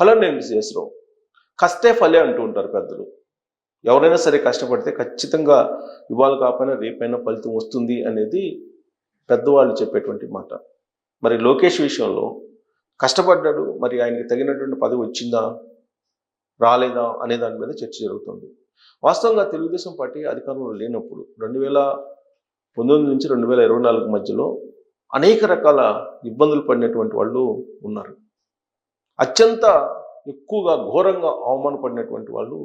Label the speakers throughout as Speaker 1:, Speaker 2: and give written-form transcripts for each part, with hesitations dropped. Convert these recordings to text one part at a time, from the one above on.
Speaker 1: ఫలాన్ని ఏం చేసరు, కష్టే ఫలే అంటూ ఉంటారు పెద్దలు. ఎవరైనా సరే కష్టపడితే ఖచ్చితంగా ఇవాళ కాకపోయినా రేపైనా ఫలితం వస్తుంది అనేది పెద్దవాళ్ళు చెప్పేటువంటి మాట. మరి లోకేష్ విషయంలో కష్టపడ్డాడు, మరి ఆయనకి తగినటువంటి పదవి వచ్చిందా రాలేదా అనే దాని మీద చర్చ జరుగుతుంది. వాస్తవంగా తెలుగుదేశం పార్టీ అధికారంలో లేనప్పుడు 2019 నుంచి 2024 మధ్యలో అనేక రకాల ఇబ్బందులు పడినటువంటి వాళ్ళు ఉన్నారు. అత్యంత ఎక్కువగా ఘోరంగా అవమానపడినటువంటి వాళ్ళు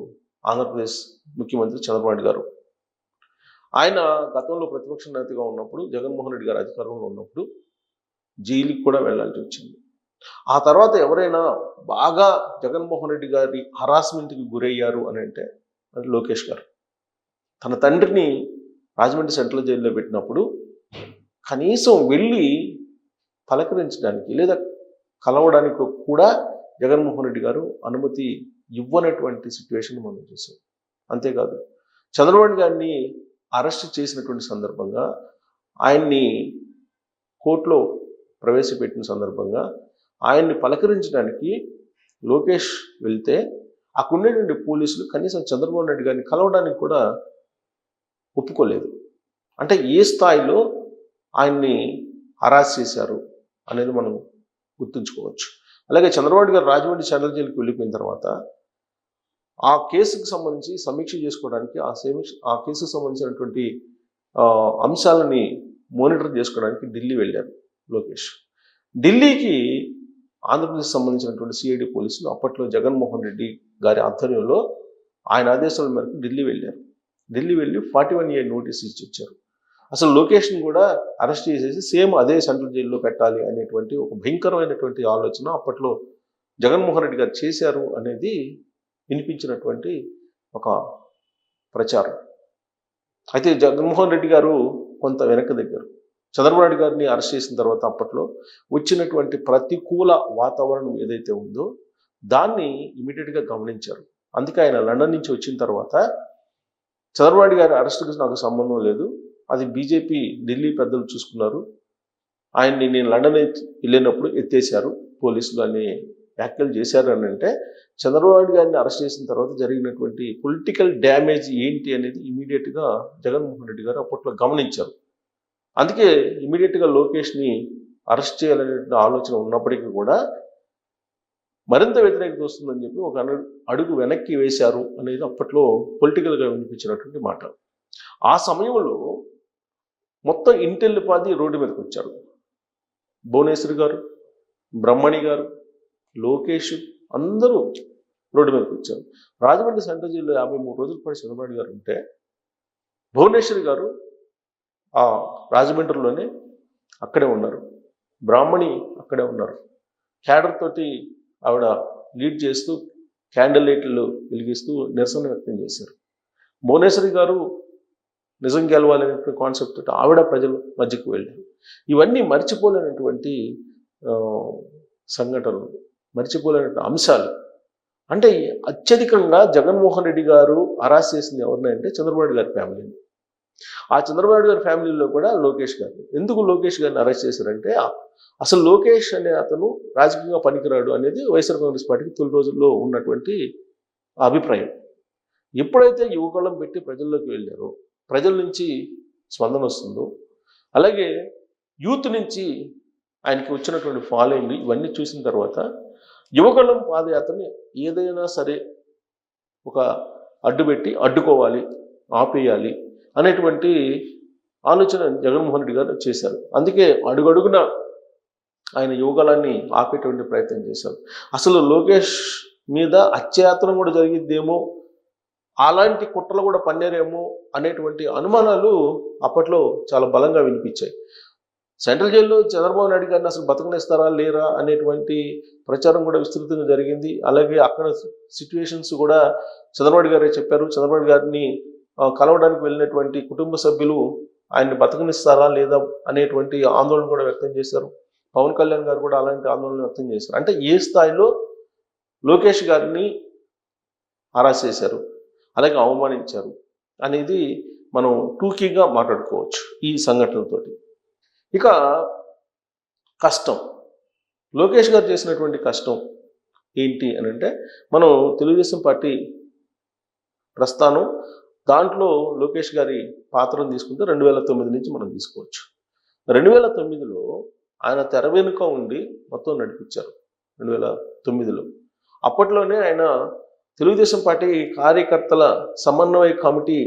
Speaker 1: ఆంధ్రప్రదేశ్ ముఖ్యమంత్రి చంద్రబాబు నాయుడు గారు. ఆయన గతంలో ప్రతిపక్ష నేతగా ఉన్నప్పుడు, జగన్మోహన్ రెడ్డి గారు అధికారంలో ఉన్నప్పుడు జైలుకి కూడా వెళ్ళాల్సి వచ్చింది. ఆ తర్వాత ఎవరైనా బాగా జగన్మోహన్ రెడ్డి గారి హరాస్మెంట్కి గురయ్యారు అని అంటే అది లోకేష్ గారు. తన తండ్రిని రాజమండ్రి సెంట్రల్ జైల్లో పెట్టినప్పుడు కనీసం వెళ్ళి పలకరించడానికి లేదా కలవడానికి కూడా జగన్మోహన్ రెడ్డి గారు అనుమతి ఇవ్వనటువంటి సిచ్యువేషన్ మనం చూసాం. అంతేకాదు చంద్రబాబు గారిని అరెస్ట్ చేసినటువంటి సందర్భంగా, ఆయన్ని కోర్టులో ప్రవేశపెట్టిన సందర్భంగా ఆయన్ని పలకరించడానికి లోకేష్ వెళ్తే అక్కడ ఉండేటువంటి పోలీసులు కనీసం చంద్రబాబు నాయుడు గారిని కలవడానికి కూడా ఒప్పుకోలేదు. అంటే ఏ స్థాయిలో ఆయన్ని హరాస్ చేశారు అనేది మనం గుర్తుంచుకోవచ్చు. అలాగే చంద్రబాబు గారు రాజమండ్రి సెంట్రల్ జైలుకి వెళ్ళిపోయిన తర్వాత ఆ కేసుకు సంబంధించి సమీక్ష చేసుకోవడానికి, ఆ కేసుకు సంబంధించినటువంటి అంశాలని మానిటర్ చేసుకోవడానికి ఢిల్లీ వెళ్ళారు లోకేష్. ఢిల్లీకి ఆంధ్రప్రదేశ్ సంబంధించినటువంటి సిఐడి పోలీసులు అప్పట్లో జగన్మోహన్ రెడ్డి గారి ఆధ్వర్యంలో ఆయన ఆదేశాల మేరకు ఢిల్లీ వెళ్ళారు. ఢిల్లీ వెళ్ళి 41A నోటీస్ ఇచ్చి వచ్చారు. అసలు లోకేష్ని కూడా అరెస్ట్ చేసేసి సేమ్ అదే సెంట్రల్ జైల్లో పెట్టాలి అనేటువంటి ఒక భయంకరమైనటువంటి ఆలోచన అప్పట్లో జగన్మోహన్ రెడ్డి గారు చేశారు అనేది వినిపించినటువంటి ఒక ప్రచారం. అయితే జగన్మోహన్ రెడ్డి గారు కొంత వెనక్కి దగ్గరు. చంద్రబాబు నాయుడు గారిని అరెస్ట్ చేసిన తర్వాత అప్పట్లో వచ్చినటువంటి ప్రతికూల వాతావరణం ఏదైతే ఉందో దాన్ని ఇమీడియట్గా గమనించారు. అందుకే ఆయన లండన్ నుంచి వచ్చిన తర్వాత చంద్రబాబు నాయుడు గారి అరెస్ట్కి నాకు సంబంధం లేదు, అది బీజేపీ ఢిల్లీ పెద్దలు చూసుకున్నారు, ఆయన్ని నేను లండన్ వెళ్ళినప్పుడు ఎత్తేశారు పోలీసులు అని వ్యాఖ్యలు చేశారు అని అంటే చంద్రబాబు నాయుడు గారిని అరెస్ట్ చేసిన తర్వాత జరిగినటువంటి పొలిటికల్ డ్యామేజ్ ఏంటి అనేది ఇమీడియట్గా జగన్మోహన్ రెడ్డి గారు అప్పట్లో గమనించారు. అందుకే ఇమీడియట్గా లోకేష్ని అరెస్ట్ చేయాలనే ఆలోచన ఉన్నప్పటికీ కూడా మరింత వ్యతిరేకత వస్తుందని చెప్పి ఒక అడుగు వెనక్కి వేశారు అనేది అప్పట్లో పొలిటికల్గా వినిపించినటువంటి మాట. ఆ సమయంలో మొత్తం ఇంటెల్లిపాది రోడ్డు మీదకి వచ్చారు. భువనేశ్వరి గారు, బ్రహ్మణి గారు, లోకేష్ అందరూ రోడ్డు మీదకి వచ్చారు. రాజమండ్రి సెంట్రల్ జైల్లో 53 రోజుల పాటు చంద్రబాబు గారు ఉంటే భువనేశ్వరి గారు ఆ రాజమండ్రిలోనే అక్కడే ఉన్నారు, బ్రాహ్మణి అక్కడే ఉన్నారు. క్యాడర్ తోటి ఆవిడ లీడ్ చేస్తూ క్యాండిల్ లైట్లు వెలిగిస్తూ నిరసన వ్యక్తం చేశారు. భువనేశ్వరి గారు నిజం గెలవాలనే కాన్సెప్ట్ తోటి ఆవిడ ప్రజల మధ్యకు వెళ్ళారు. ఇవన్నీ మర్చిపోలేనటువంటి సంఘటనలు, మర్చిపోలేనటువంటి అంశాలు. అంటే అత్యధికంగా జగన్మోహన్ రెడ్డి గారు అరెస్ట్ చేసింది ఎవరిని అంటే చంద్రబాబు గారి ఫ్యామిలీని. ఆ చంద్రబాబు గారి ఫ్యామిలీలో కూడా లోకేష్ గారిని. ఎందుకు లోకేష్ గారిని అరెస్ట్ చేశారంటే అసలు లోకేష్ అనే అతను రాజకీయంగా పనికిరాడు అనేది వైఎస్ఆర్ కాంగ్రెస్ పార్టీకి తొలి రోజుల్లో ఉన్నటువంటి అభిప్రాయం. ఎప్పుడైతే యువకులం పెట్టి ప్రజల్లోకి వెళ్ళారో, ప్రజల నుంచి స్పందన వస్తుందో, అలాగే యూత్ నుంచి ఆయనకి వచ్చినటువంటి ఫాలోయింగ్ ఇవన్నీ చూసిన తర్వాత యువకులం పాదయాత్రని ఏదైనా సరే ఒక అడ్డుపెట్టి అడ్డుకోవాలి, ఆపేయాలి అనేటువంటి ఆలోచన జగన్మోహన్ రెడ్డి గారు చేశారు. అందుకే అడుగడుగున ఆయన యువకులాన్ని ఆపేటువంటి ప్రయత్నం చేశారు. అసలు లోకేష్ మీద అత్యాయత్నం కూడా జరిగిద్దేమో, అలాంటి కుట్రలు కూడా పన్నేరేమో అనేటువంటి అనుమానాలు అప్పట్లో చాలా బలంగా వినిపించాయి. సెంట్రల్ జైల్లో చంద్రబాబు నాయుడు గారిని అసలు బతకనిస్తారా లేరా అనేటువంటి ప్రచారం కూడా విస్తృతంగా జరిగింది. అలాగే అక్కడ సిచ్యువేషన్స్ కూడా చంద్రబాబు గారే చెప్పారు. చంద్రబాబు గారిని కలవడానికి వెళ్ళినటువంటి కుటుంబ సభ్యులు ఆయన్ని బతకనిస్తారా లేదా అనేటువంటి ఆందోళన కూడా వ్యక్తం చేశారు. పవన్ కళ్యాణ్ గారు కూడా అలాంటి ఆందోళన వ్యక్తం చేశారు. అంటే ఏ స్థాయిలో లోకేష్ గారిని హరాస్ చేశారు, అలాగే అవమానించారు అనేది మనం టూకీగా మాట్లాడుకోవచ్చు ఈ సంఘటనలతోటి. ఇక కష్టం, లోకేష్ గారు చేసినటువంటి కష్టం ఏంటి అని అంటే, మనం తెలుగుదేశం పార్టీ ప్రస్థానం, దాంట్లో లోకేష్ గారి పాత్రను తీసుకుంటే 2009 నుంచి మనం తీసుకోవచ్చు. 2009లో ఆయన తెర వెనుక ఉండి మొత్తం నడిపించారు. 2009లో అప్పట్లోనే ఆయన తెలుగుదేశం పార్టీ కార్యకర్తల సమన్వయ కమిటీ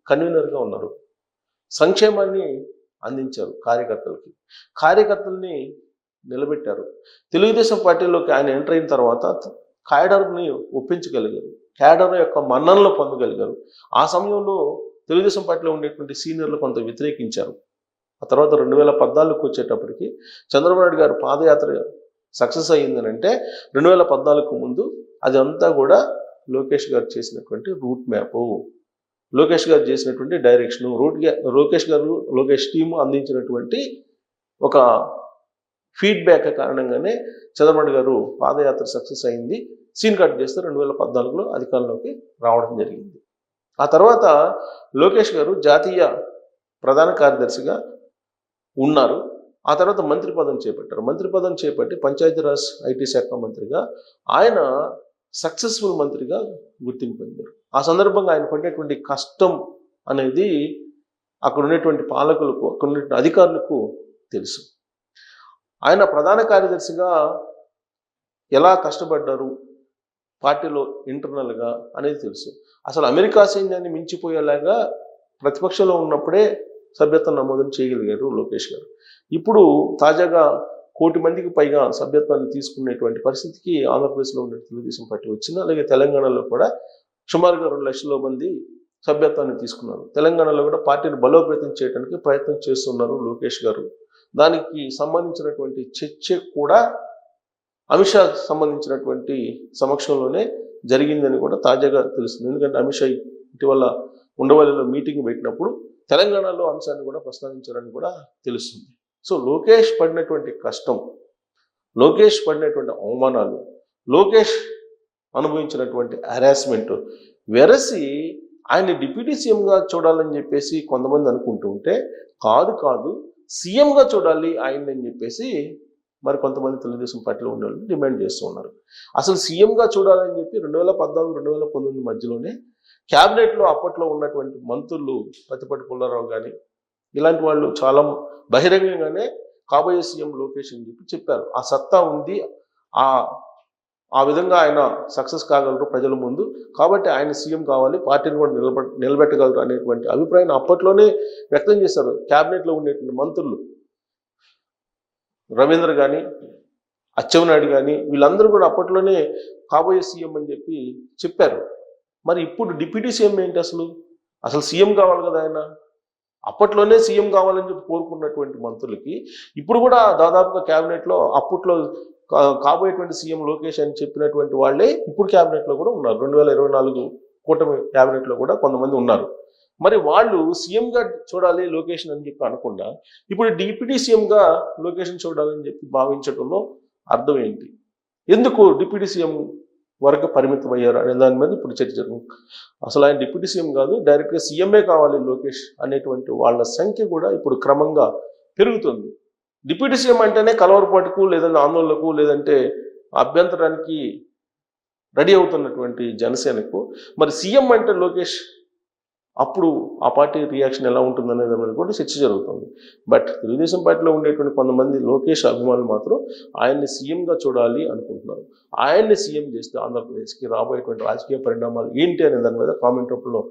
Speaker 1: కన్వీనర్గా ఉన్నారు. సంక్షేమాన్ని అందించారు కార్యకర్తల్ని నిలబెట్టారు. తెలుగుదేశం పార్టీలోకి ఆయన ఎంటర్ అయిన తర్వాత క్యాడర్ని ఒప్పించగలిగారు, క్యాడర్ యొక్క మన్ననలు పొందగలిగారు. ఆ సమయంలో తెలుగుదేశం పార్టీలో ఉండేటువంటి సీనియర్లు కొంత వ్యతిరేకించారు. ఆ తర్వాత 2014కు వచ్చేటప్పటికి చంద్రబాబు నాయుడు గారు పాదయాత్ర సక్సెస్ అయ్యిందని అంటే 2014కు ముందు అదంతా కూడా లోకేష్ గారు చేసినటువంటి రూట్ మ్యాపు, లోకేష్ గారు చేసినటువంటి డైరెక్షను, లోకేష్ టీము అందించినటువంటి ఒక ఫీడ్బ్యాక్ కారణంగానే చంద్రబాబు గారు పాదయాత్ర సక్సెస్ అయింది. సీన్ కట్ చేస్తే 2014లో అధికారంలోకి రావడం జరిగింది. ఆ తర్వాత లోకేష్ గారు జాతీయ ప్రధాన కార్యదర్శిగా ఉన్నారు. ఆ తర్వాత మంత్రి పదం చేపట్టారు. మంత్రి పదం చేపట్టి పంచాయతీరాజ్ ఐటీ శాఖ మంత్రిగా ఆయన సక్సెస్ఫుల్ మంత్రిగా గుర్తింపు పొందారు. ఆ సందర్భంగా ఆయన పడినటువంటి కష్టం అనేది అక్కడ ఉన్నటువంటి పాలకులకు, అక్కడ ఉన్నటువంటి అధికారులకు తెలుసు. ఆయన ప్రధాన కార్యదర్శిగా ఎలా కష్టపడ్డారు పార్టీలో ఇంటర్నల్గా అనేది తెలుసు. అసలు అమెరికా సైన్యాన్ని మించిపోయేలాగా ప్రతిపక్షంలో ఉన్నప్పుడే సభ్యత్వం నమోదు చేయగలిగారు లోకేష్ గారు. ఇప్పుడు తాజాగా 1 కోటి మందికి పైగా సభ్యత్వాన్ని తీసుకునేటువంటి పరిస్థితికి ఆంధ్రప్రదేశ్లో ఉన్న తెలుగుదేశం పార్టీ వచ్చింది. అలాగే తెలంగాణలో కూడా సుమారుగా 2 లక్షల మంది సభ్యత్వాన్ని తీసుకున్నారు. తెలంగాణలో కూడా పార్టీని బలోపేతం చేయడానికి ప్రయత్నం చేస్తున్నారు లోకేష్ గారు. దానికి సంబంధించినటువంటి చర్చ కూడా అమిత్ షా సంబంధించినటువంటి సమక్షంలోనే జరిగిందని కూడా తాజాగా తెలుస్తుంది. ఎందుకంటే అమిత్ షా ఇటీవల ఉండవల్లిలో మీటింగ్ పెట్టినప్పుడు తెలంగాణలో అంశాన్ని కూడా ప్రస్తావించారని కూడా తెలుస్తుంది. సో లోకేష్ పడినటువంటి కష్టం, లోకేష్ పడినటువంటి అవమానాలు, లోకేష్ అనుభవించినటువంటి హెరాస్మెంట్ వెరసి ఆయన డిప్యూటీ సీఎంగా చూడాలని చెప్పేసి కొంతమంది అనుకుంటూ ఉంటే, కాదు సీఎంగా చూడాలి ఆయన్ని అని చెప్పేసి మరి కొంతమంది తెలుగుదేశం పార్టీలో ఉండే వాళ్ళు డిమాండ్ చేస్తూ ఉన్నారు. అసలు సీఎంగా చూడాలని చెప్పి 2014, 2019 మధ్యలోనే క్యాబినెట్లో అప్పట్లో ఉన్నటువంటి మంత్రులు పత్తిపాటి పుల్లారావు కానీ ఇలాంటి వాళ్ళు చాలా బహిరంగంగానే కాబోయే సీఎం లోకేష్ అని చెప్పారు. ఆ సత్తా ఉంది, ఆ విధంగా ఆయన సక్సెస్ కాగలరు ప్రజల ముందు, కాబట్టి ఆయన సీఎం కావాలి, పార్టీని కూడా నిలబెట్టగలరు అనేటువంటి అభిప్రాయాన్ని అప్పట్లోనే వ్యక్తం చేశారు క్యాబినెట్లో ఉండేటువంటి మంత్రులు. రవీంద్ర కానీ, అచ్చెన్నాయుడు కానీ వీళ్ళందరూ కూడా అప్పట్లోనే కాబోయే సీఎం అని చెప్పారు. మరి ఇప్పుడు డిప్యూటీ సీఎం ఏంటి? అసలు సీఎం కావాలి కదా ఆయన. అప్పట్లోనే సీఎం కావాలని చెప్పి కోరుకున్నటువంటి మంత్రులకి ఇప్పుడు కూడా దాదాపుగా క్యాబినెట్లో అప్పట్లో కాబోయేటువంటి సీఎం లోకేష్ అని చెప్పినటువంటి వాళ్ళే ఇప్పుడు క్యాబినెట్లో కూడా ఉన్నారు. 2024 కూటమి క్యాబినెట్లో కూడా కొంతమంది ఉన్నారు. మరి వాళ్ళు సీఎంగా చూడాలి లోకేష్ అని చెప్పి అనకుండా ఇప్పుడు డిప్యూటీ సీఎంగా లోకేష్ని చూడాలని చెప్పి భావించడంలో అర్థం ఏంటి? ఎందుకు డిప్యూటీ సీఎం వరకు పరిమితం అయ్యారు అనే దాని మీద ఇప్పుడు చర్చ జరుగుతుంది. అసలు ఆయన డిప్యూటీ సీఎం కాదు, డైరెక్ట్గా సీఎంఏ కావాలి లోకేష్ అనేటువంటి వాళ్ళ సంఖ్య కూడా ఇప్పుడు క్రమంగా పెరుగుతుంది. డిప్యూటీ సీఎం అంటేనే కలవరపాటుకు, లేదంటే ఆందోళనకు, లేదంటే అభ్యంతరానికి రెడీ అవుతున్నటువంటి జనసేనకు మరి సీఎం అంటే లోకేష్, అప్పుడు ఆ పార్టీ రియాక్షన్ ఎలా ఉంటుందనే దాని మీద కూడా చర్చ జరుగుతుంది. బట్ తెలుగుదేశం పార్టీలో ఉండేటువంటి కొంతమంది లోకేష్ అభిమానులు మాత్రం ఆయన్ని సీఎంగా చూడాలి అనుకుంటున్నారు. ఆయన్ని సీఎం చేస్తే ఆంధ్రప్రదేశ్కి రాబోయేటువంటి రాజకీయ పరిణామాలు ఏంటి అనే దాని మీద కామెంట్ రూపంలో